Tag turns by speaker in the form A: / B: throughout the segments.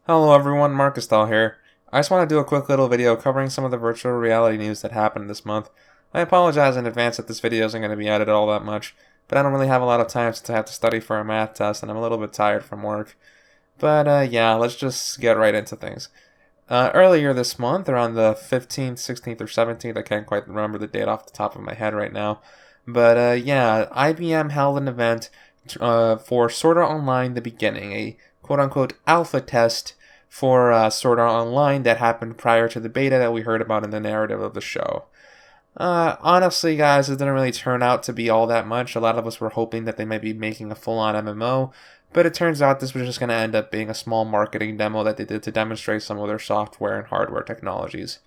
A: Hello everyone, Marcus here. I just want to do a quick little video covering some of the virtual reality news that happened this month. I apologize in advance that this video isn't going to be edited all that much, but I don't really have a lot of time since I have to study for a math test and I'm a little bit tired from work. But yeah, let's just get right into things. Earlier this month, around the 15th, 16th, or 17th, I can't quite remember the date off the top of my head right now, but yeah, IBM held an event for Sword Art Online The Beginning, a quote-unquote alpha test for Sword Art Online that happened prior to the beta that we heard about in the narrative of the show. Honestly, guys, it didn't really turn out to be all that much. A lot of us were hoping that they might be making a full-on MMO, but it turns out this was just going to end up being a small marketing demo that they did to demonstrate some of their software and hardware technologies.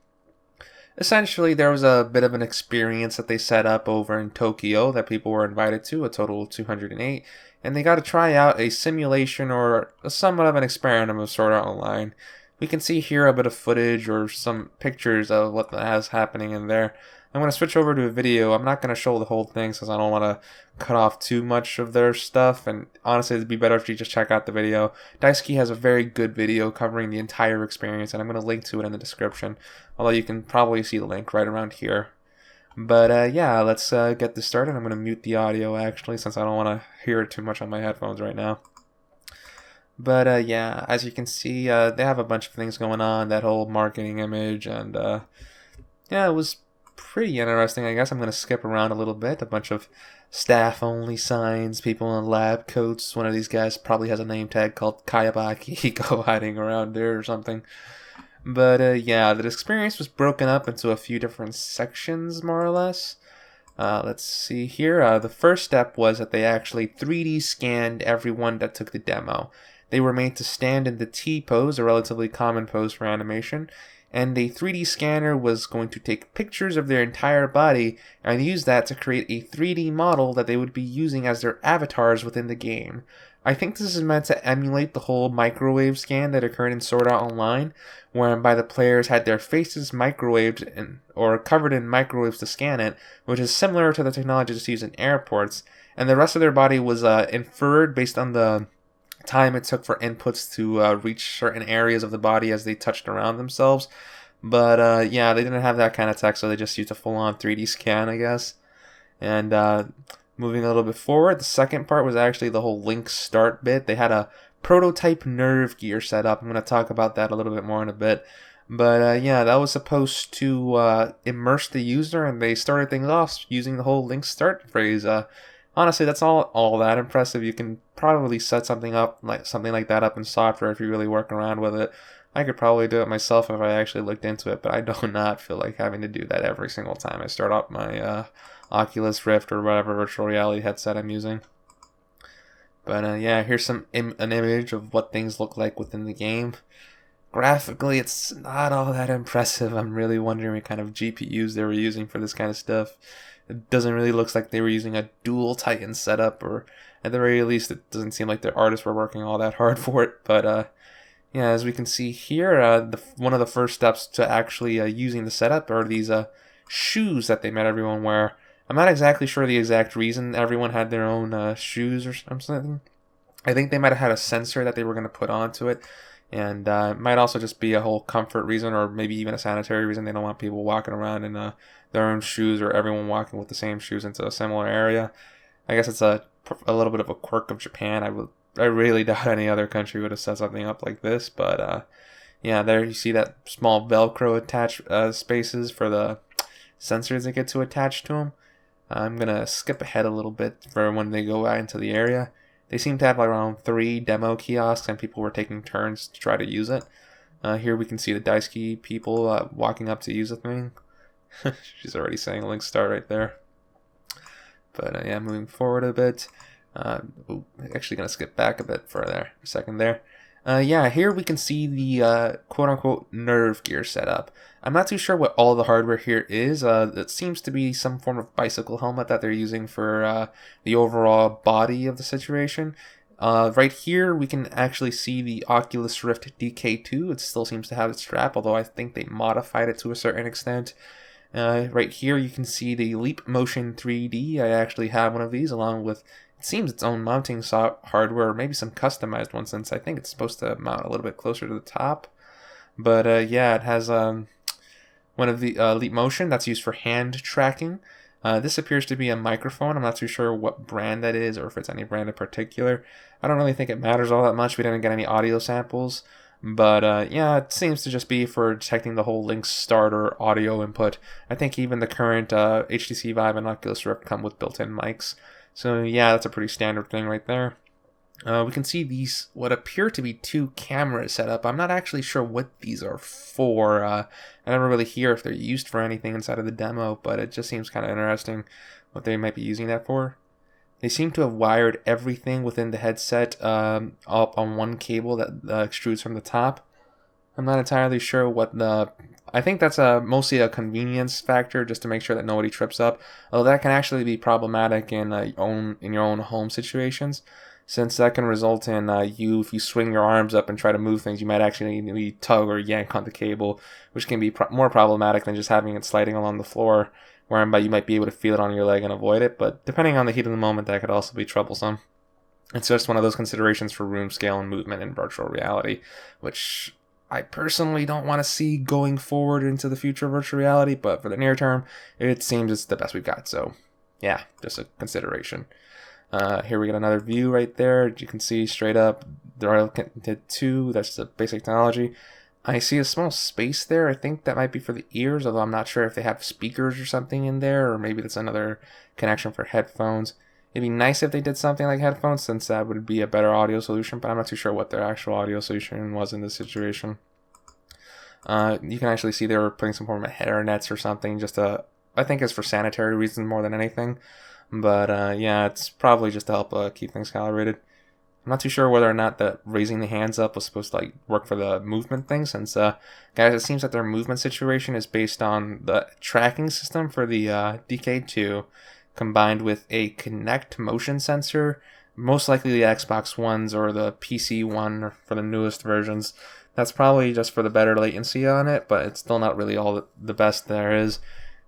A: Essentially, there was a bit of an experience that they set up over in Tokyo that people were invited to, a total of 208, and they got to try out a simulation or somewhat of an experiment of Sword Art Online. We can see here a bit of footage or some pictures of what is happening in there. I'm going to switch over to a video. I'm not going to show the whole thing since I don't want to cut off too much of their stuff, and honestly it'd be better if you just check out the video. Daisuki has a very good video covering the entire experience, and I'm going to link to it in the description, although you can probably see the link right around here. But yeah, let's get this started. I'm going to mute the audio actually since I don't want to hear it too much on my headphones right now. But yeah, as you can see, they have a bunch of things going on, that whole marketing image, and yeah, it was pretty interesting. I guess I'm going to skip around a little bit. A bunch of staff-only signs, people in lab coats. One of these guys probably has a name tag called Kayabaki Go hiding around there or something. But yeah, the experience was broken up into a few different sections, more or less. Let's see here. The first step was that they actually 3D scanned everyone that took the demo. They were made to stand in the T pose, a relatively common pose for animation, and the 3D scanner was going to take pictures of their entire body and use that to create a 3D model that they would be using as their avatars within the game. I think this is meant to emulate the whole microwave scan that occurred in Sword Art Online, whereby the players had their faces microwaved or covered in microwaves to scan it, which is similar to the technology just used in airports, and the rest of their body was inferred based on the time it took for inputs to reach certain areas of the body as they touched around themselves. But yeah, they didn't have that kind of tech, so they just used a full-on 3D scan, I guess. And moving a little bit forward, the second part was actually the whole Link start bit. They had a prototype nerve gear set up. I'm going to talk about that a little bit more in a bit. But yeah, that was supposed to immerse the user, and they started things off using the whole Link start phrase. Honestly, that's all that impressive. You can probably set something like that up in software if you really work around with it. I could probably do it myself if I actually looked into it, but I do not feel like having to do that every single time I start up my Oculus Rift or whatever virtual reality headset I'm using. But yeah, here's an image of what things look like within the game. Graphically, it's not all that impressive. I'm really wondering what kind of GPUs they were using for this kind of stuff. It doesn't really look like they were using a dual Titan setup, or at the very least, it doesn't seem like their artists were working all that hard for it. But yeah, as we can see here, one of the first steps to actually using the setup are these shoes that they made everyone wear. I'm not exactly sure the exact reason everyone had their own shoes or something. I think they might have had a sensor that they were going to put onto it, and it might also just be a whole comfort reason, or maybe even a sanitary reason. They don't want people walking around in their own shoes, or everyone walking with the same shoes into a similar area. I guess it's a little bit of a quirk of Japan. I really doubt any other country would have set something up like this, but yeah, there you see that small Velcro attached spaces for the sensors that get to attach to them. I'm gonna skip ahead a little bit for when they go out into the area. They seem to have like around 3 demo kiosks, and people were taking turns to try to use it. Here we can see the Daisuki people walking up to use the thing. She's already saying Link start right there. But yeah, moving forward a bit. Actually gonna skip back a bit further, a second there. Yeah, here we can see the quote-unquote nerve gear setup. I'm not too sure what all the hardware here is. It seems to be some form of bicycle helmet that they're using for the overall body of the situation. Right here, we can actually see the Oculus Rift DK2. It still seems to have its strap, although I think they modified it to a certain extent. Right here, you can see the Leap Motion 3D. I actually have one of these along with seems its own mounting hardware, or maybe some customized one, since I think it's supposed to mount a little bit closer to the top. But yeah, it has one of the Leap Motion that's used for hand tracking. This appears to be a microphone. I'm not too sure what brand that is or if it's any brand in particular. I don't really think it matters all that much. We didn't get any audio samples. But yeah, it seems to just be for detecting the whole Link starter audio input. I think even the current HTC Vive and Oculus Rift come with built-in mics. So yeah, that's a pretty standard thing right there. We can see these, what appear to be two cameras set up. I'm not actually sure what these are for. I never really hear if they're used for anything inside of the demo, but it just seems kind of interesting what they might be using that for. They seem to have wired everything within the headset up on one cable that extrudes from the top. I'm not entirely sure what the... I think that's mostly a convenience factor, just to make sure that nobody trips up. Although that can actually be problematic in your own home situations, since that can result in if you swing your arms up and try to move things, you might actually maybe tug or yank on the cable, which can be more problematic than just having it sliding along the floor, whereby you might be able to feel it on your leg and avoid it. But depending on the heat of the moment, that could also be troublesome. It's just one of those considerations for room scale and movement in virtual reality, which I personally don't want to see going forward into the future of virtual reality, but for the near term, it seems it's the best we've got. So yeah, just a consideration. Here we got another view right there. You can see straight up, they're looking 2, that's the basic technology. I see a small space there. I think that might be for the ears, although I'm not sure if they have speakers or something in there, or maybe that's another connection for headphones. It'd be nice if they did something like headphones, since that would be a better audio solution, but I'm not too sure what their actual audio solution was in this situation. You can actually see they were putting some form of header nets or something, I think it's for sanitary reasons more than anything. But yeah, it's probably just to help keep things calibrated. I'm not too sure whether or not that raising the hands up was supposed to work for the movement thing, since guys, it seems that their movement situation is based on the tracking system for the DK2 combined with a Kinect motion sensor, most likely the Xbox Ones or the PC one for the newest versions. That's probably just for the better latency on it, but it's still not really all the best there is.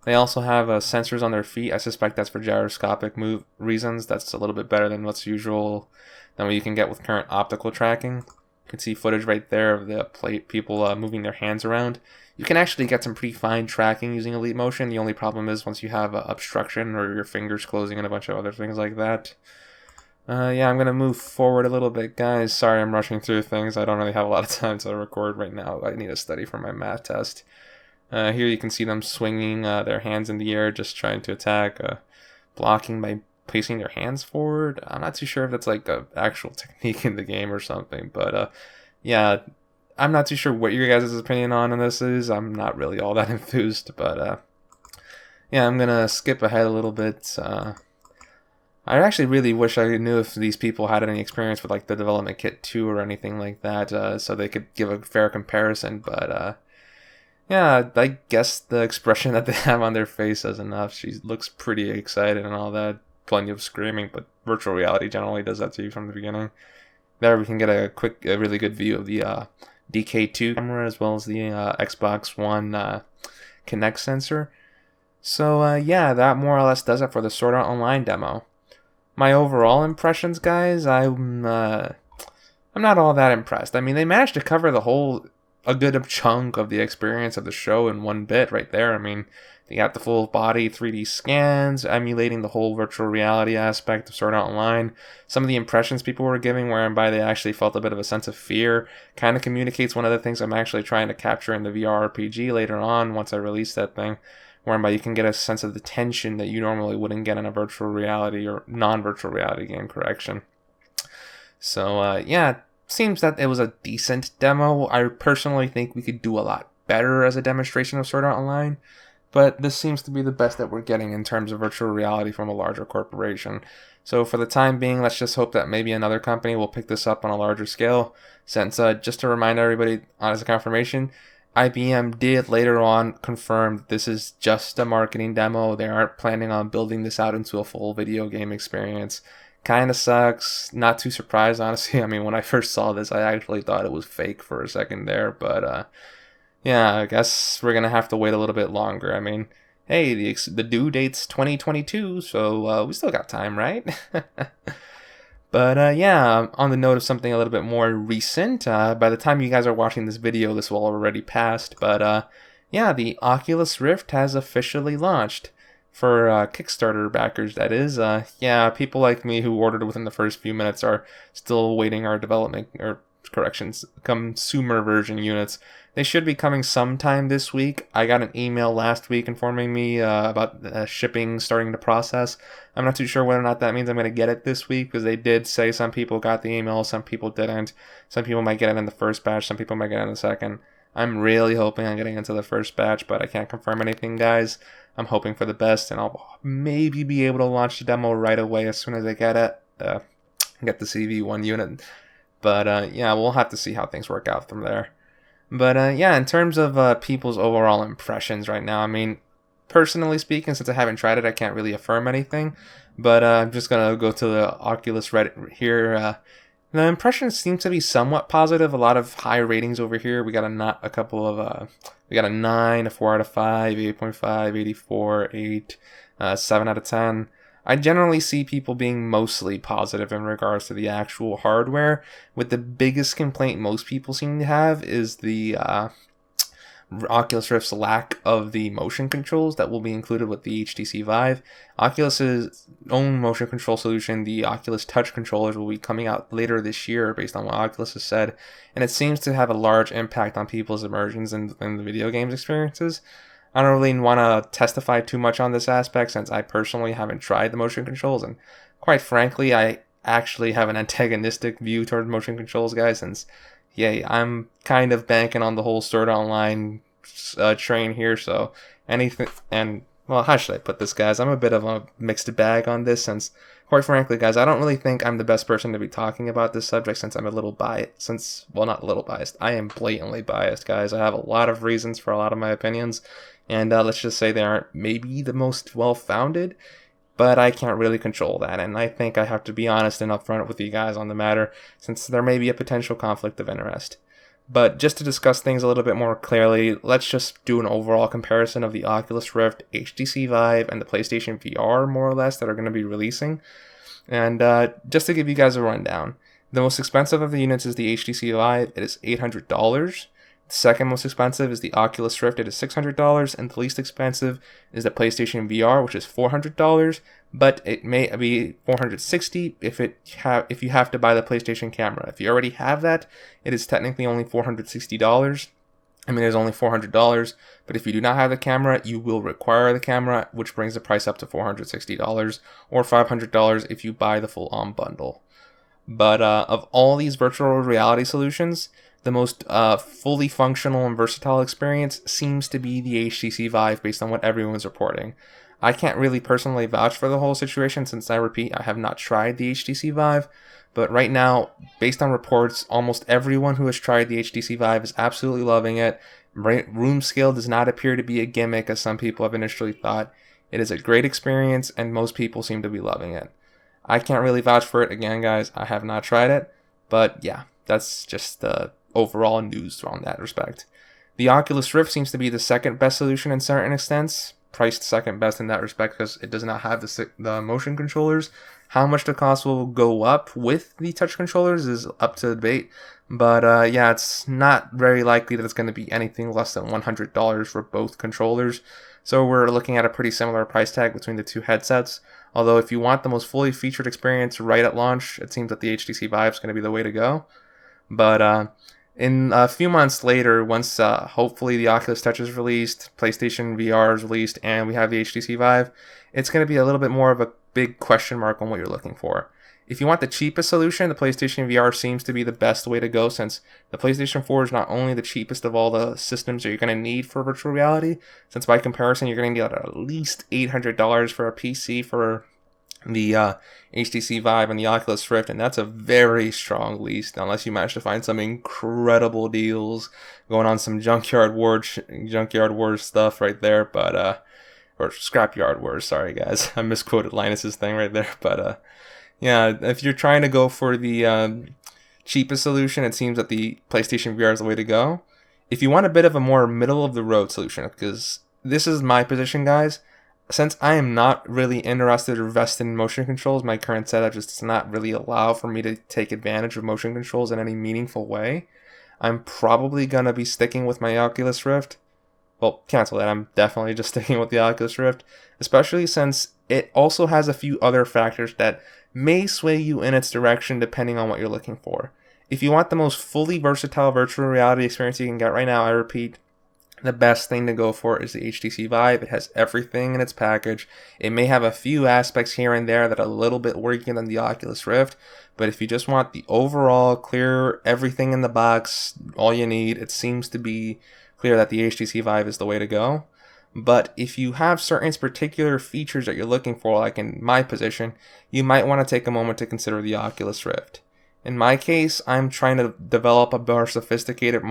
A: They also have sensors on their feet. I suspect that's for gyroscopic move reasons. That's a little bit better than what's usual, than what you can get with current optical tracking. You can see footage right there of the people moving their hands around. You can actually get some pretty fine tracking using Leap Motion. The only problem is once you have obstruction or your fingers closing and a bunch of other things like that. Yeah, I'm going to move forward a little bit, guys. Sorry I'm rushing through things. I don't really have a lot of time to record right now. I need to study for my math test. Here you can see them swinging their hands in the air, just trying to attack, blocking by placing their hands forward. I'm not too sure if that's an actual technique in the game or something, but yeah, I'm not too sure what your guys' opinion on this is. I'm not really all that enthused, but yeah, I'm gonna skip ahead a little bit. I actually really wish I knew if these people had any experience with the development kit 2 or anything like that, so they could give a fair comparison, but yeah, I guess the expression that they have on their face is enough. She looks pretty excited and all that. Plenty of screaming, but virtual reality generally does that to you from the beginning. There we can get a really good view of the DK2 camera as well as the Xbox One Kinect sensor. So yeah, that more or less does it for the Sword Art Online demo. My overall impressions, guys, I'm not all that impressed. I mean, they managed to cover a good chunk of the experience of the show in one bit right there. I mean, they got the full body 3D scans, emulating the whole virtual reality aspect of Sword Art Online. Some of the impressions people were giving, whereby they actually felt a bit of a sense of fear, kind of communicates one of the things I'm actually trying to capture in the VR RPG later on once I release that thing, whereby you can get a sense of the tension that you normally wouldn't get in a virtual reality or non-virtual reality game, correction. So yeah, seems that it was a decent demo. I personally think we could do a lot better as a demonstration of Sword Art Online, but this seems to be the best that we're getting in terms of virtual reality from a larger corporation. So for the time being, let's just hope that maybe another company will pick this up on a larger scale, since just to remind everybody as a confirmation, IBM did later on confirm that this is just a marketing demo. They aren't planning on building this out into a full video game experience. Kind of sucks. Not too surprised, honestly. I mean, when I first saw this, I actually thought it was fake for a second there. But yeah, I guess we're going to have to wait a little bit longer. I mean, hey, the due date's 2022, so we still got time, right? But yeah, on the note of something a little bit more recent, by the time you guys are watching this video, this will already passed. But yeah, the Oculus Rift has officially launched for Kickstarter backers. That is, yeah, people like me who ordered within the first few minutes are still awaiting our development or corrections consumer version units. They should be coming sometime this week. I got an email last week informing me about shipping starting to process. I'm not too sure whether or not that means I'm going to get it this week, because they did say some people got the email, some people didn't. Some people might get it in the first batch, some people might get it in the second. I'm really hoping I'm getting into the first batch, but I can't confirm anything, guys. I'm hoping for the best, and I'll maybe be able to launch the demo right away as soon as I get it. Get the CV1 unit. But yeah, we'll have to see how things work out from there. But yeah, in terms of people's overall impressions right now, I mean, personally speaking, since I haven't tried it, I can't really affirm anything. But I'm just going to go to the Oculus Reddit here. The impressions seem to be somewhat positive. A lot of high ratings over here. We got we got a 9, a 4 out of 5, 8.5, 84, 8, 7 out of 10. I generally see people being mostly positive in regards to the actual hardware, with the biggest complaint most people seem to have is the Oculus Rift's lack of the motion controls that will be included with the HTC Vive. Oculus's own motion control solution, the Oculus Touch controllers, will be coming out later this year based on what Oculus has said, and it seems to have a large impact on people's immersions in the video games experiences. I don't really want to testify too much on this aspect since I personally haven't tried the motion controls, and quite frankly, I actually have an antagonistic view toward motion controls, guys, since, yeah, I'm kind of banking on the whole Sword Online train here, so anything, and, well, how should I put this, guys? I'm a bit of a mixed bag on this since, quite frankly, guys, I don't really think I'm the best person to be talking about this subject since I'm a little biased, well, not a little biased, I am blatantly biased, guys. I have a lot of reasons for a lot of my opinions, and let's just say they aren't maybe the most well-founded, but I can't really control that, and I think I have to be honest and upfront with you guys on the matter, since there may be a potential conflict of interest. But just to discuss things a little bit more clearly, let's just do an overall comparison of the Oculus Rift, HTC Vive, and the PlayStation VR, more or less, that are going to be releasing. And just to give you guys a rundown, the most expensive of the units is the HTC Vive. It is $800. The second most expensive is the Oculus Rift. It is $600, and the least expensive is the PlayStation VR, which is $400. But it may be $460 if you have to buy the PlayStation camera. If you already have that, it is technically only $460. I mean, it's only $400, but if you do not have the camera, you will require the camera, which brings the price up to $460 or $500 if you buy the full-on bundle. But of all these virtual reality solutions, the most fully functional and versatile experience seems to be the HTC Vive based on what everyone's reporting. I can't really personally vouch for the whole situation since, I repeat, I have not tried the HTC Vive, but right now, based on reports, almost everyone who has tried the HTC Vive is absolutely loving it. Room scale does not appear to be a gimmick as some people have initially thought. It is a great experience and most people seem to be loving it. I can't really vouch for it, again guys, I have not tried it, but yeah, that's just the overall news on that respect. The Oculus Rift seems to be the second best solution in certain extents, priced second best in that respect because it does not have the motion controllers. How much the cost will go up with the touch controllers is up to debate, but yeah, it's not very likely that it's going to be anything less than $100 for both controllers, so we're looking at a pretty similar price tag between the two headsets. Although if you want the most fully featured experience right at launch, it seems that the HTC Vive is going to be the way to go. But in a few months later, once hopefully the Oculus Touch is released, PlayStation VR is released, and we have the HTC Vive, it's going to be a little bit more of a big question mark on what you're looking for. If you want the cheapest solution, the PlayStation VR seems to be the best way to go since the PlayStation 4 is not only the cheapest of all the systems that you're going to need for virtual reality, since by comparison you're going to need at least $800 for a PC for the HTC Vive and the Oculus Rift, and that's a very strong lease unless you manage to find some incredible deals going on some junkyard wars stuff right there, but or scrapyard wars, sorry guys, I misquoted Linus's thing right there, but yeah, if you're trying to go for the cheapest solution, it seems that the PlayStation VR is the way to go. If you want a bit of a more middle of the road solution, because this is my position, guys, Since I am not really interested or vested in motion controls, my current setup just does not really allow for me to take advantage of motion controls in any meaningful way. I'm probably going to be sticking with my Oculus Rift. Well, cancel that. I'm definitely just sticking with the Oculus Rift, especially since it also has a few other factors that may sway you in its direction depending on what you're looking for. If you want the most fully versatile virtual reality experience you can get right now, I repeat, the best thing to go for is the HTC Vive. It has everything in its package. It may have a few aspects here and there that are a little bit weaker than the Oculus Rift, but if you just want the overall clear, everything in the box, all you need, it seems to be clear that the HTC Vive is the way to go. But if you have certain particular features that you're looking for, like in my position, you might want to take a moment to consider the Oculus Rift. In my case, I'm trying to develop a more sophisticated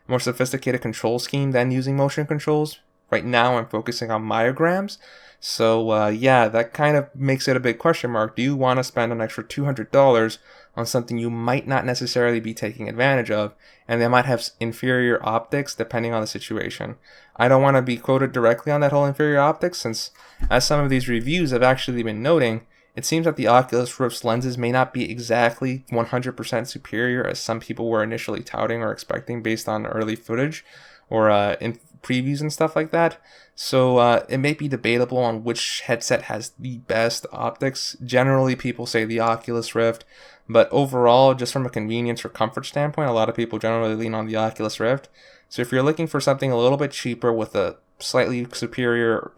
A: more sophisticated control scheme than using motion controls. Right now, I'm focusing on myograms. So yeah, that kind of makes it a big question mark. Do you want to spend an extra $200 on something you might not necessarily be taking advantage of, and they might have inferior optics depending on the situation? I don't want to be quoted directly on that whole inferior optics, since as some of these reviews have actually been noting, it seems that the Oculus Rift's lenses may not be exactly 100% superior as some people were initially touting or expecting based on early footage or in previews and stuff like that. So it may be debatable on which headset has the best optics. Generally, people say the Oculus Rift, but overall, just from a convenience or comfort standpoint, a lot of people generally lean on the Oculus Rift. So if you're looking for something a little bit cheaper with a slightly superior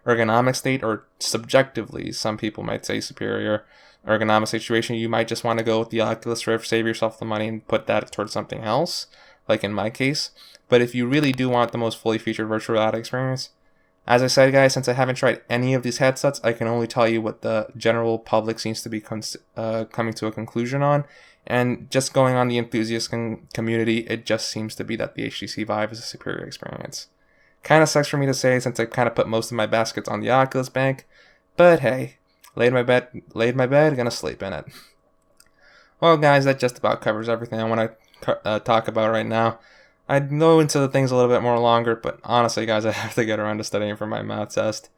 A: ergonomic state, or subjectively some people might say superior ergonomic situation, you might just want to go with the Oculus Rift, save yourself the money and put that towards something else, like in my case. But if you really do want the most fully featured virtual reality experience, as I said, guys, since I haven't tried any of these headsets, I can only tell you what the general public seems to be coming to a conclusion on. And just going on the enthusiast community, it just seems to be that the HTC Vive is a superior experience. Kind of sucks for me to say, since I kind of put most of my baskets on the Oculus bank, but hey, laid my bed, gonna sleep in it. Well, guys, that just about covers everything I want to talk about right now. I'd go into the things a little bit more longer, but honestly, guys, I have to get around to studying for my math test.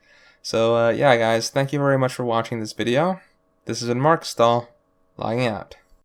A: So yeah, guys, thank you very much for watching this video. This has been Mark Stahl, logging out.